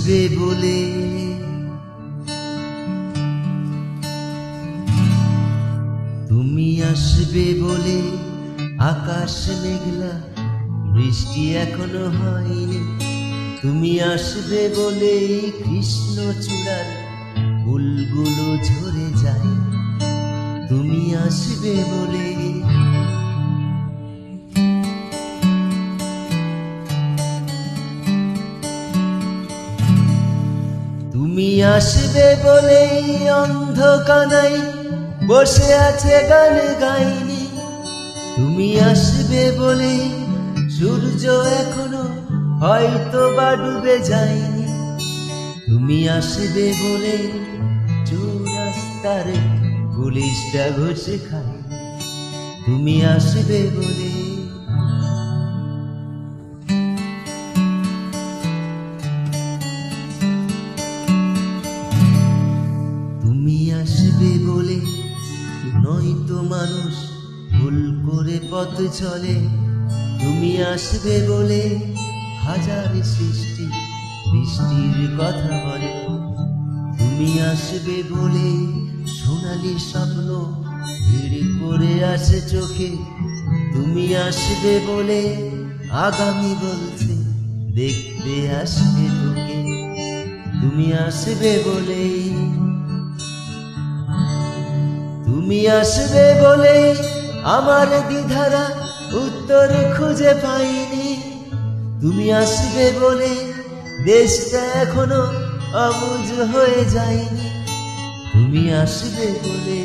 আসবে বলে। তুমি আসবে বলে আকাশ মেঘলা, বৃষ্টি এখনো হয়নি। তুমি আসবে বলে কৃষ্ণচূড়ার ফুলগুলো ঝরে যায়। তুমি আসবে বলে। তুমি আসবে বলে অন্ধকানাই বসে আছে গান গাইনি। তুমি আসবে বলে সূর্য এখনো হয়তো বা ডুবে যায়নি। তুমি আসবে বলে চৌরাস্তারে পুলিশটা ঘষে খায়। তুমি আসবে বলে। তুমি আসবে বলে নয়তো মানুষ ভুল করে পথ চলে। তুমি আসবে বলে হাজার সৃষ্টি বৃষ্টির কথা বলে। তুমি আসবে বলে সোনালি স্বপ্ন ভিড় করে আসে চোখে। তুমি আসবে বলে আগামী বলছে দেখতে আসবে তোকে। তুমি আসবে বলে। তুমি আসবে বলে আমার দ্বিধারা উত্তর খুঁজে পাইনি। তুমি আসবে বলে দেশটা এখনো অবুঝ হয়ে যায়নি। তুমি আসবে বলে।